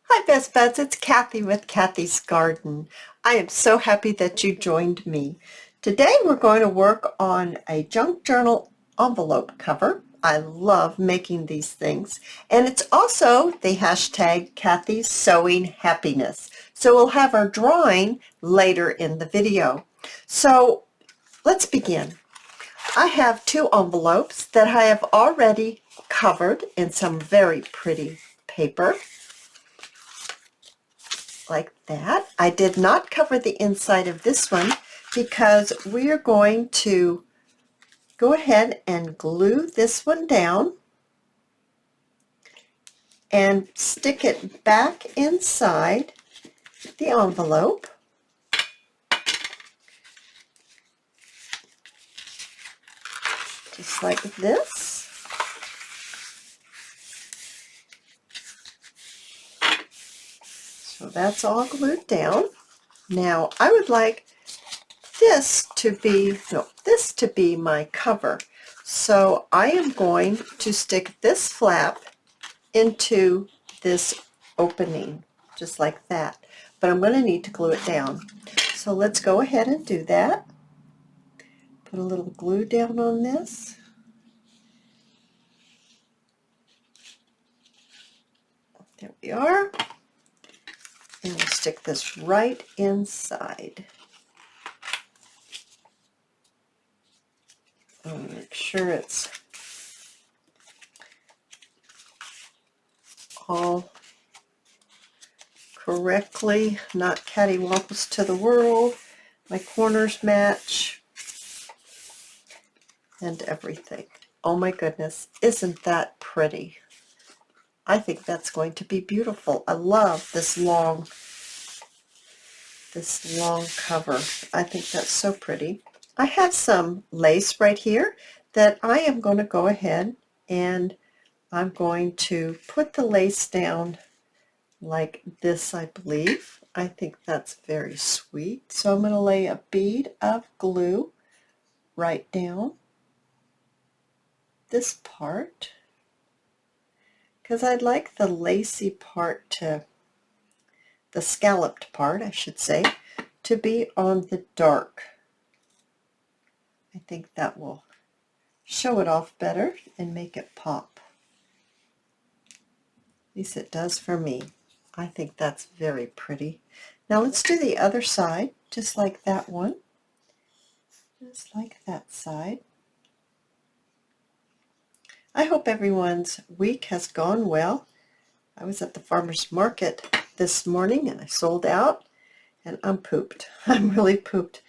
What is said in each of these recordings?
Hi Best Buds, it's Cathy with Cathy's Garden. I am so happy that you joined me. Today we're going to work on a junk journal envelope cover. I love making these things, and it's also the hashtag cathysowinghappiness. So we'll have our drawing later in the video. So let's begin. I have two envelopes that I have already covered in some very pretty paper, like that. I did not cover the inside of this one because we are going to go ahead and glue this one down and stick it back inside the envelope. Just like this. So that's all glued down. Now I would like this to be my cover. So I am going to stick this flap into this opening, just like that. But I'm going to need to glue it down. So let's go ahead and do that. Put a little glue down on this. There we are. And we'll stick this right inside. I'll make sure it's all correctly, not cattywampus to the world. My corners match and everything. Oh my goodness, isn't that pretty? I think that's going to be beautiful. I love this long cover. I think that's so pretty. I have some lace right here that I am going to go ahead and I'm going to put the lace down like this, I believe. I think that's very sweet. So I'm going to lay a bead of glue right down this part, because I'd like the lacy part the scalloped part, I should say, to be on the dark. I think that will show it off better and make it pop. At least it does for me. I think that's very pretty. Now let's do the other side, just like that one. Just like that side. I hope everyone's week has gone well. I was at the farmer's market this morning and I sold out and I'm pooped. I'm really pooped.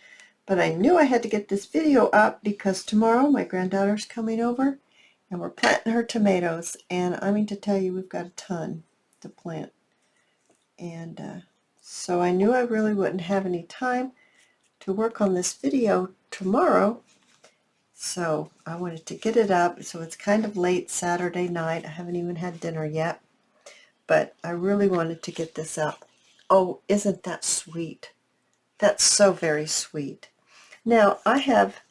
But I knew I had to get this video up because tomorrow my granddaughter's coming over and we're planting her tomatoes. And I mean to tell you, we've got a ton to plant. And so I knew I really wouldn't have any time to work on this video tomorrow. So I wanted to get it up. So it's kind of late Saturday night. I haven't even had dinner yet. But I really wanted to get this up. Oh, isn't that sweet? That's so very sweet. Now I have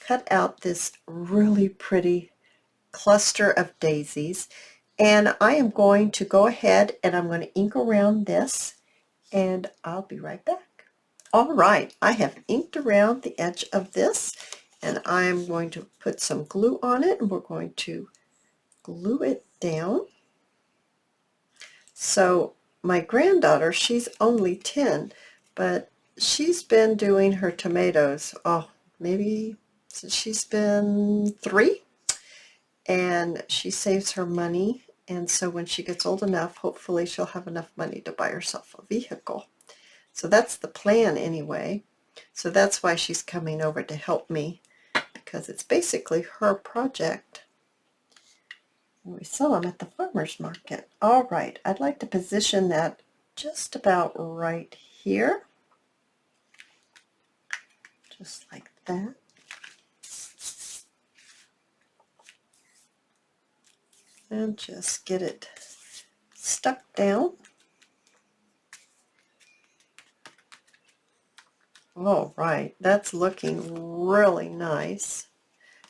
cut out this really pretty cluster of daisies, and I am going to go ahead and I'm going to ink around this, and I'll be right back. All right, I have inked around the edge of this, and I'm going to put some glue on it, and we're going to glue it down. So my granddaughter, she's only 10, but she's been doing her tomatoes, maybe since she's been 3, and she saves her money, and so when she gets old enough, hopefully she'll have enough money to buy herself a vehicle. So that's the plan anyway. So that's why she's coming over to help me, because it's basically her project. We sell them at the farmer's market. All right, I'd like to position that just about right here. Just like that. And just get it stuck down. All right, that's looking really nice.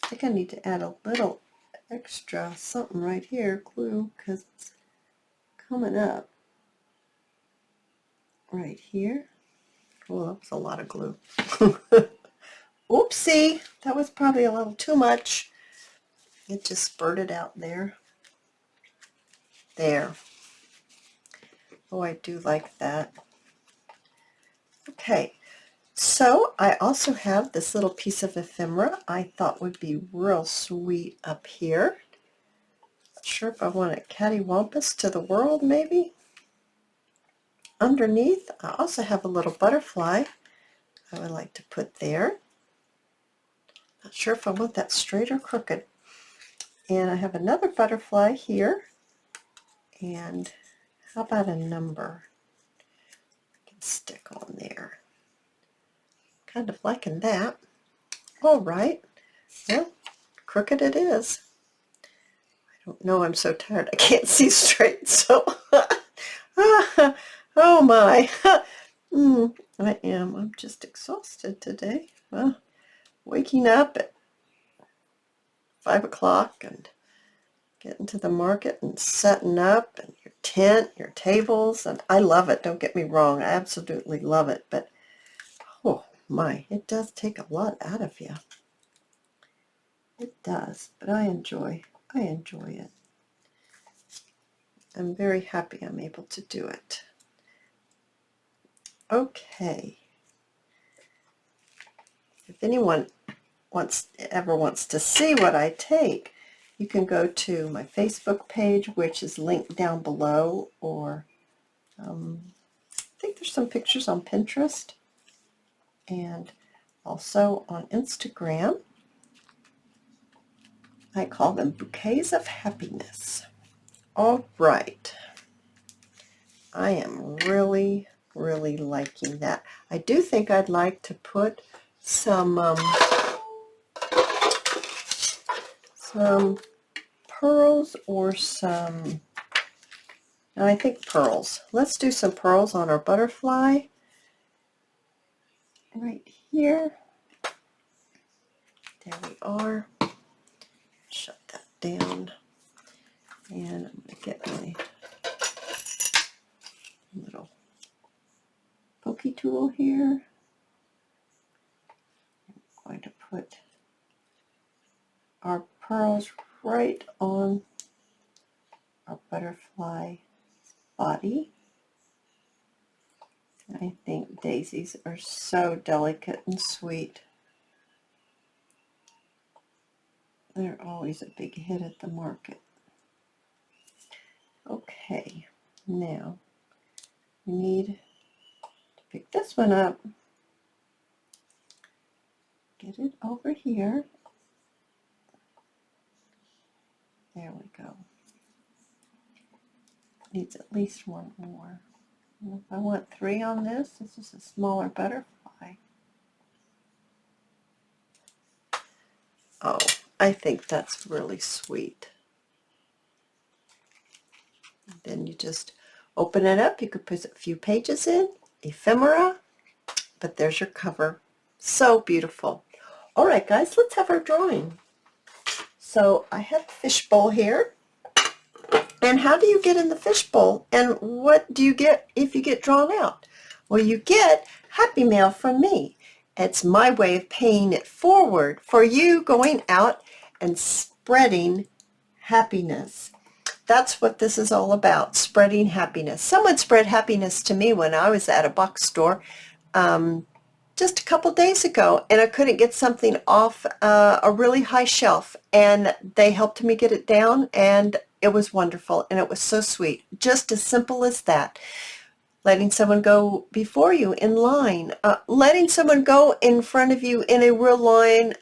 I think I need to add a little extra something right here, glue, because it's coming up. right here. Oh, that was a lot of glue. Oopsie, that was probably a little too much. It just spurted out there. There. Oh, I do like that. Okay, so I also have this little piece of ephemera I thought would be real sweet up here. Not sure if I want a cattywampus to the world, maybe. Underneath, I also have a little butterfly I would like to put there. Not sure if I want that straight or crooked. And I have another butterfly here. And how about a number? I can stick on there. Kind of liking that. All right. Well, crooked it is. I don't know, I'm so tired I can't see straight, so oh my. I am. I'm just exhausted today. Well, waking up at 5 o'clock and getting to the market and setting up and your tent, your tables, and I love it. Don't get me wrong. I absolutely love it, but oh my, it does take a lot out of you. It does, but I enjoy it. I'm very happy I'm able to do it. Okay. If anyone ever wants to see what I take, you can go to my Facebook page, which is linked down below, or I think there's some pictures on Pinterest and also on Instagram. I call them bouquets of happiness. All right. I am really liking that. I do think I'd like to put some pearls or some, and I think pearls. Let's do some pearls on our butterfly right here. There we are. Shut that down. And I'm going to get my little pokey tool here. I'm going to put our pearls right on our butterfly body. I think daisies are so delicate and sweet. They're always a big hit at the market. Okay, now we need to pick this one up, get it over here. There we go. Needs at least one more. And if I want 3 on this, this is a smaller butterfly. Oh, I think that's really sweet. And then you just open it up. You could put a few pages in, ephemera, but there's your cover. So beautiful. All right, guys, let's have our drawing. So I have a fishbowl here. And how do you get in the fishbowl? And what do you get if you get drawn out? Well, you get happy mail from me. It's my way of paying it forward for you going out and spreading happiness. That's what this is all about, spreading happiness. Someone spread happiness to me when I was at a box store just a couple days ago, and I couldn't get something off a really high shelf, and they helped me get it down, and it was wonderful, and it was so sweet. Just as simple as that. Letting someone go before you in line, letting someone go in front of you in a real long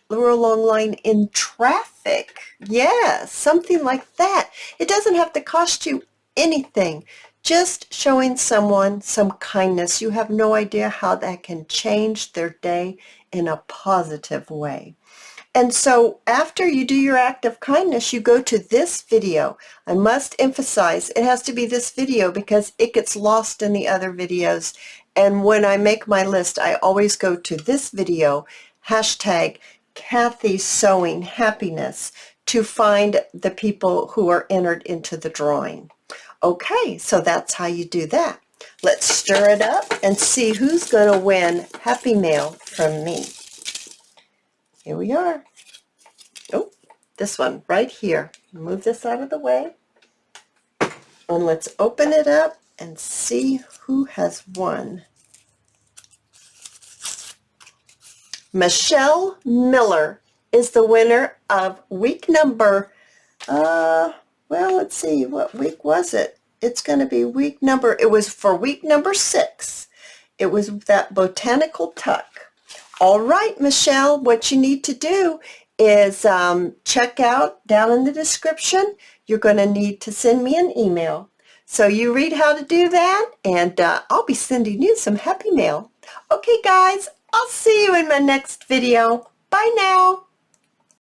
line in traffic. Yeah, something like that. It doesn't have to cost you anything. Just showing someone some kindness. You have no idea how that can change their day in a positive way. And so after you do your act of kindness, you go to this video. I must emphasize it has to be this video because it gets lost in the other videos. And when I make my list, I always go to this video, hashtag cathysowinghappiness, to find the people who are entered into the drawing. Okay, so that's how you do that. Let's stir it up and see who's going to win Happy Mail from me. Here we are. Oh, this one right here. Move this out of the way. And let's open it up and see who has won. Michelle Miller is the winner of week number, well, let's see, what week was it? It's going to be it was for week number 6. It was that botanical tuck. All right, Michelle, what you need to do is check out down in the description. You're going to need to send me an email. So you read how to do that, and I'll be sending you some happy mail. Okay, guys, I'll see you in my next video. Bye now.